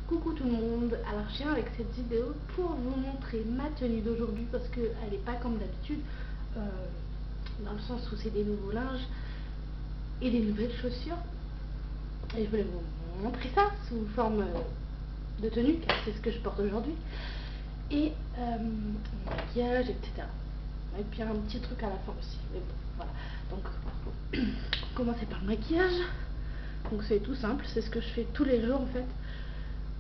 Coucou tout le monde, alors je viens avec cette vidéo pour vous montrer ma tenue d'aujourd'hui parce qu'elle n'est pas comme d'habitude, dans le sens où c'est des nouveaux linges et des nouvelles chaussures. Et je voulais vous montrer ça sous forme de tenue, car c'est ce que je porte aujourd'hui. Et mon maquillage, etc. Et puis un petit truc à la fin aussi. Mais bon, voilà. Donc on va commencer par le maquillage. Donc c'est tout simple, c'est ce que je fais tous les jours en fait.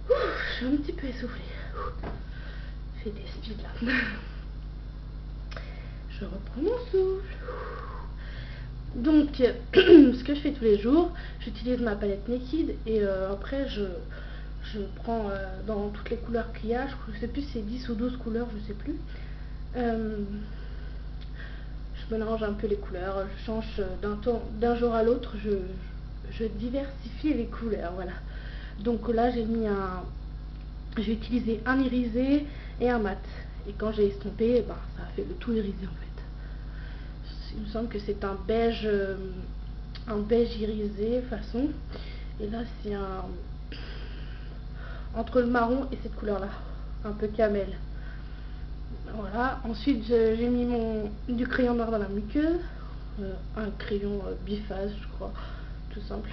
Ouh, je suis un petit peu essoufflée. Je fais des speeds là. Je reprends mon souffle. Donc, ce que je fais tous les jours, j'utilise ma palette Naked et après je prends dans toutes les couleurs qu'il y a, je sais plus si c'est 10 ou 12 couleurs, je sais plus. Je mélange un peu les couleurs, je change d'un jour à l'autre, je diversifie les couleurs, voilà. Donc là j'ai utilisé un irisé et un mat. Et quand j'ai estompé, ben, ça a fait le tout irisé en fait. Il me semble que c'est un beige irisé façon. Et là c'est entre le marron et cette couleur là, un peu camel. Voilà. Ensuite j'ai mis du crayon noir dans la muqueuse, un crayon biphase je crois, tout simple.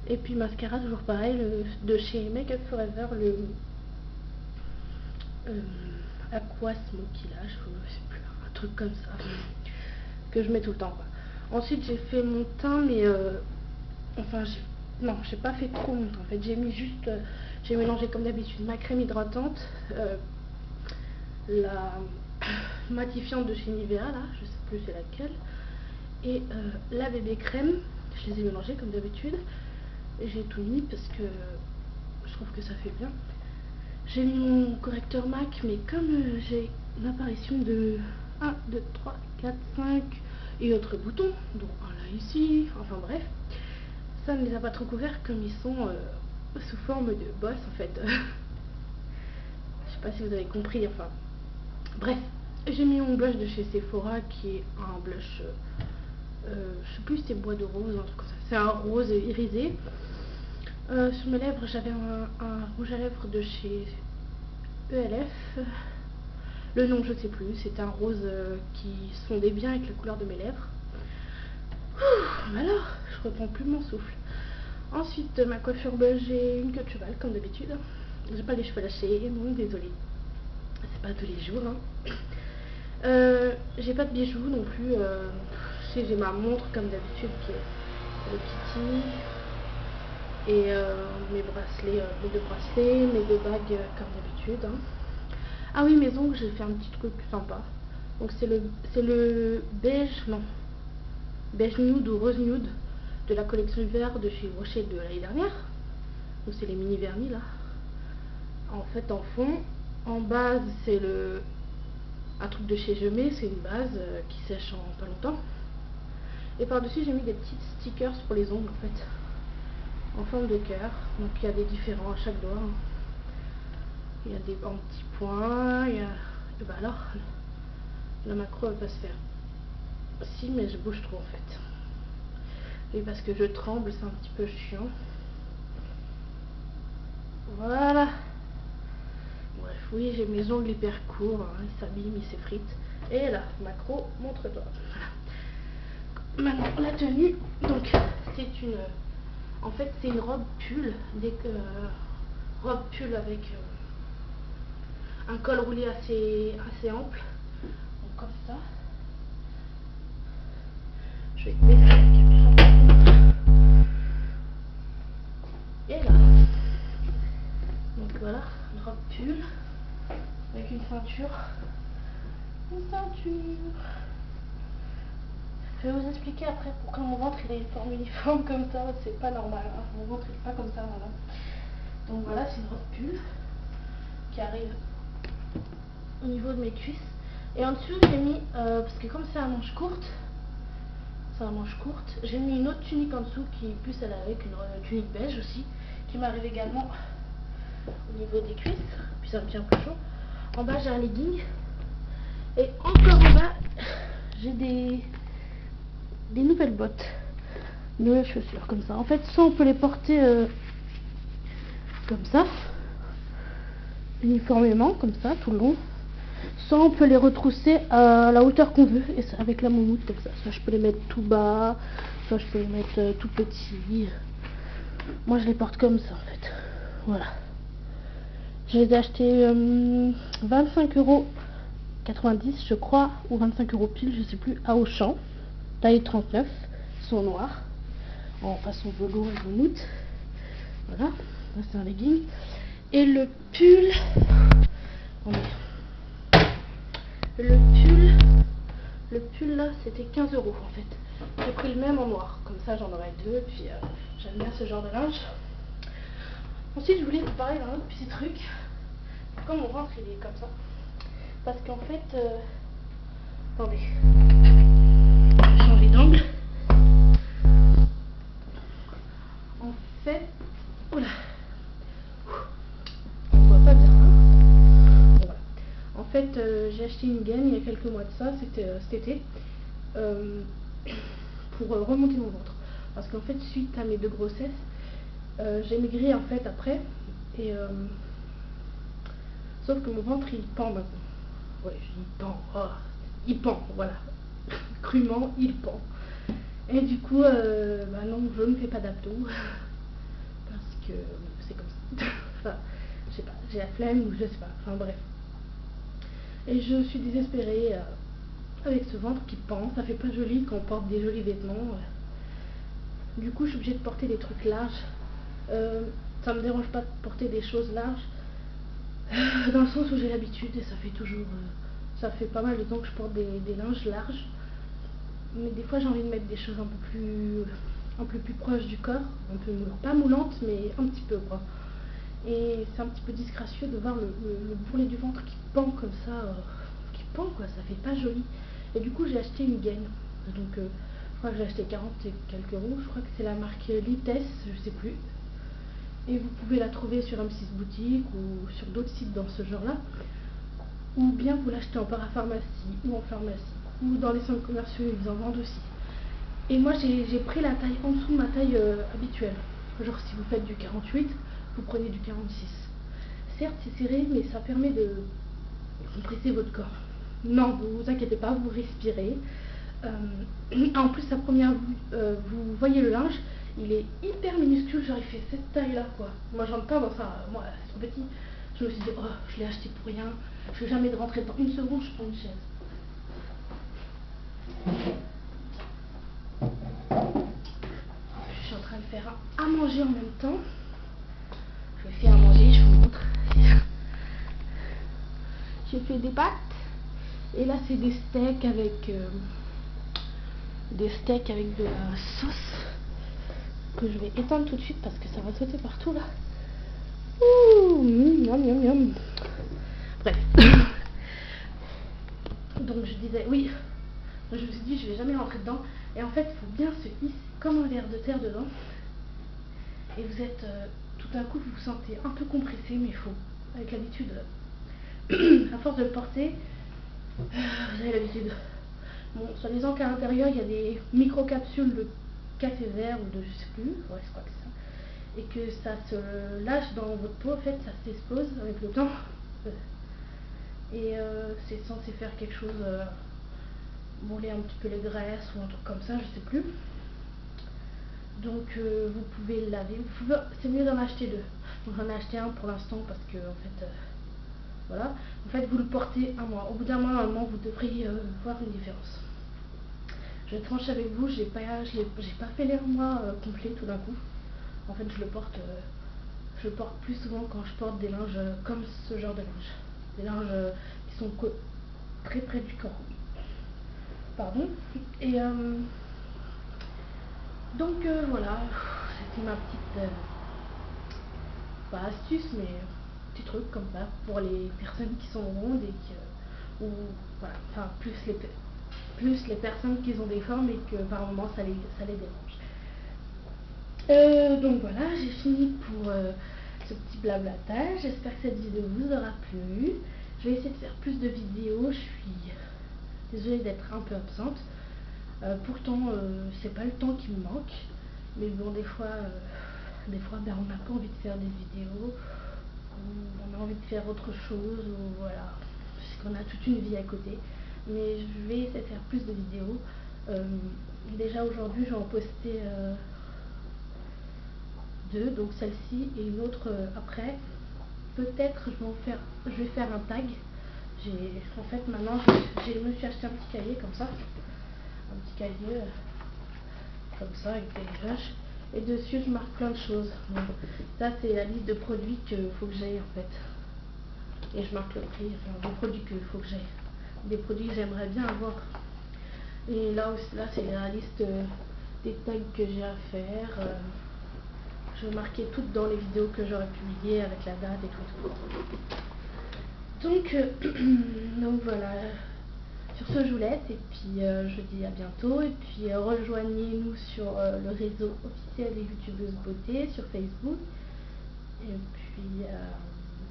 Et puis mascara toujours pareil, de chez Make Up Forever, le Aqua Smoky là, je sais plus, un truc comme ça que je mets tout le temps quoi. Ensuite j'ai fait mon teint, mais enfin non, j'ai pas fait trop mon teint en fait, j'ai mis juste j'ai mélangé comme d'habitude ma crème hydratante, la matifiante de chez Nivea là, je sais plus c'est laquelle, et la bébé crème, je les ai mélangées comme d'habitude. Et j'ai tout mis parce que je trouve que ça fait bien. J'ai mis mon correcteur MAC, mais comme j'ai l'apparition de 1, 2, 3, 4, 5 et autres boutons, dont un là ici, enfin bref, ça ne les a pas trop couverts comme ils sont sous forme de boss en fait. Je sais pas si vous avez compris, enfin bref. J'ai mis mon blush de chez Sephora qui est un blush, je sais plus si c'est bois de rose, un truc comme ça. C'est un rose irisé. Sur mes lèvres, j'avais un rouge à lèvres de chez ELF. Le nom, je sais plus. C'était un rose qui se fondait bien avec la couleur de mes lèvres. Alors, je reprends plus mon souffle. Ensuite, ma coiffure, j'ai une queue de cheval, comme d'habitude. J'ai pas les cheveux lâchés, non, désolée. C'est pas tous les jours. J'ai pas de bijoux non plus. J'ai ma montre, comme d'habitude, qui est le Kitty. Et mes bracelets, mes deux bracelets, mes deux bagues comme d'habitude. Ah oui, mes ongles, j'ai fait un petit truc sympa. Donc c'est le beige, non, beige nude ou rose nude de la collection hiver de chez Rocher de l'année dernière. Donc c'est les mini vernis là. En fait en fond, en base c'est un truc de chez Je Mets, c'est une base qui sèche en pas longtemps. Et par dessus j'ai mis des petites stickers pour les ongles en fait, en forme de cœur. Donc il y a des différents à chaque doigt. Il y a des petits points. Il y a... Et bah alors, la macro elle va se faire. Si, mais je bouge trop en fait. Et parce que je tremble, c'est un petit peu chiant. Voilà. Bref, oui, j'ai mes ongles hyper courts. Hein, ils s'abîment, ils s'effritent. Et là, macro, montre-toi. Voilà. Maintenant, la tenue. Donc, c'est une... En fait, c'est une robe pull, robe pull avec un col roulé assez ample, donc comme ça. Je vais baisser la caméra. Et là, donc voilà, une robe pull avec une ceinture. Je vais vous expliquer après pourquoi mon ventre il a une forme uniforme comme ça, c'est pas normal, hein. Mon ventre il est pas comme ça, voilà. Donc voilà, c'est une robe pull qui arrive au niveau de mes cuisses. Et en dessous j'ai mis, parce que comme c'est à manche courte, j'ai mis une autre tunique en dessous qui plus elle est avec une tunique beige aussi, qui m'arrive également au niveau des cuisses, puis ça me tient un peu chaud. En bas j'ai un legging, et encore en bas j'ai des nouvelles bottes, nouvelles chaussures comme ça. En fait soit on peut les porter comme ça, uniformément, comme ça, tout le long. Soit on peut les retrousser à la hauteur qu'on veut, et ça, avec la moumoute, comme ça. Soit je peux les mettre tout bas, soit je peux les mettre tout petits. Moi je les porte comme ça en fait. Voilà. Je les ai achetés 25,90 € je crois, ou 25 € pile, je sais plus, à Auchan. Taille 39, ils sont noirs, en façon velours et moumoute. Voilà, ça c'est un legging. Et le pull, le pull là c'était 15 € en fait. J'ai pris le même en noir, comme ça j'en aurai deux, puis j'aime bien ce genre de linge. Ensuite je voulais vous parler d'un autre petit truc. Quand mon ventre il est comme ça, parce qu'en fait, attendez, je vais changer d'angle. En fait, oula, on voit pas bien, hein. Voilà. En fait, j'ai acheté une gaine il y a quelques mois de ça, c'était cet été, pour remonter mon ventre. Parce qu'en fait, suite à mes 2 grossesses, j'ai maigri en fait après, et sauf que mon ventre il pend maintenant. Ouais, il pend, oh, il pend, voilà. Crûment, il pend. Et du coup, bah non, je ne fais pas d'abdos. Parce que c'est comme ça. Enfin, je sais pas, j'ai la flemme ou je sais pas, enfin bref. Et je suis désespérée avec ce ventre qui pend, ça fait pas joli quand on porte des jolis vêtements. Du coup, je suis obligée de porter des trucs larges. Ça me dérange pas de porter des choses larges, dans le sens où j'ai l'habitude et ça fait toujours, ça fait pas mal de temps que je porte des linges larges. Mais des fois j'ai envie de mettre des choses un peu plus proches du corps, un peu pas moulantes mais un petit peu quoi. Et c'est un petit peu disgracieux de voir le bourrelet du ventre qui pend comme ça, qui pend quoi, ça fait pas joli. Et du coup j'ai acheté une gaine, donc je crois que j'ai acheté 40 et quelques euros, je crois que c'est la marque Lites, je sais plus. Et vous pouvez la trouver sur M6 Boutique ou sur d'autres sites dans ce genre là, ou bien vous l'achetez en parapharmacie ou en pharmacie ou dans les centres commerciaux, ils en vendent aussi. Et moi j'ai pris la taille en dessous de ma taille habituelle, genre si vous faites du 48, vous prenez du 46. Certes c'est serré, mais ça permet de compresser votre corps. Non, vous inquiétez pas, vous respirez. En plus à première vue, vous voyez le linge, il est hyper minuscule, genre il fait cette taille là quoi. Moi j'entre pas dans ça, moi c'est trop petit. Je me suis dit, oh je l'ai acheté pour rien, je vais jamais de rentrer dans une seconde, je prends une chaise. Je suis en train de faire à manger en même temps. Je vais faire à manger, je vous montre. J'ai fait des pâtes. Et là c'est des steaks avec de la sauce que je vais éteindre tout de suite parce que ça va sauter partout là. Ouh, miam miam miam. Bref. Donc je disais, oui, je me suis dit je vais jamais rentrer dedans. Et en fait il faut bien se hisser comme un ver de terre dedans. Et vous êtes, tout d'un coup vous vous sentez un peu compressé, mais il faut, avec l'habitude, à force de le porter, vous avez l'habitude. Bon, soi-disant qu'à l'intérieur il y a des micro-capsules de café vert ou de je sais plus, ouais je crois que c'est ça. Et que ça se lâche dans votre peau, en fait ça s'expose avec le temps. Et c'est censé faire quelque chose, brûler un petit peu les graisses ou un truc comme ça, je sais plus. Donc vous pouvez le laver, c'est mieux d'en acheter deux. Donc j'en ai acheté un pour l'instant parce que en fait, voilà. En fait vous le portez un mois. Au bout d'un mois normalement vous devriez voir une différence. Je vais être franche avec vous, j'ai pas fait les mois complets tout d'un coup. En fait je le porte plus souvent quand je porte des linges comme ce genre de linge. Des linges qui sont très près du corps. Pardon. Et donc voilà, c'était ma petite pas astuce mais petit truc comme ça pour les personnes qui sont rondes et qui ou voilà, enfin plus les personnes qui ont des formes et que par moment ça les dérange. Donc voilà, j'ai fini pour ce petit blablatage. J'espère que cette vidéo vous aura plu. Je vais essayer de faire plus de vidéos. Je suis désolée d'être un peu absente. Pourtant c'est pas le temps qui me manque, mais bon des fois des fois ben, on n'a pas envie de faire des vidéos, on a envie de faire autre chose, ou voilà, puisqu'on a toute une vie à côté. Mais je vais essayer de faire plus de vidéos. Déjà aujourd'hui je vais en poster deux, donc celle-ci et une autre après. Peut-être je vais faire un tag. En fait maintenant je me suis acheté un petit cahier comme ça, un petit cahier comme ça avec des images, et dessus je marque plein de choses. Donc, ça c'est la liste de produits qu'il faut que j'aille en fait, et je marque le prix, enfin des produits qu'il faut que j'aille, des produits que j'aimerais bien avoir. Et là aussi, là c'est la liste des tags que j'ai à faire. Je vais marquer toutes dans les vidéos que j'aurais publiées avec la date et tout. Donc voilà. Sur ce, je vous laisse et puis je vous dis à bientôt. Et puis rejoignez-nous sur le réseau officiel des youtubeuses beauté sur Facebook. Et puis,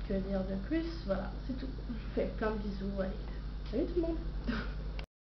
que dire de plus? Voilà, c'est tout. Je vous fais plein de bisous. Allez, salut tout le monde!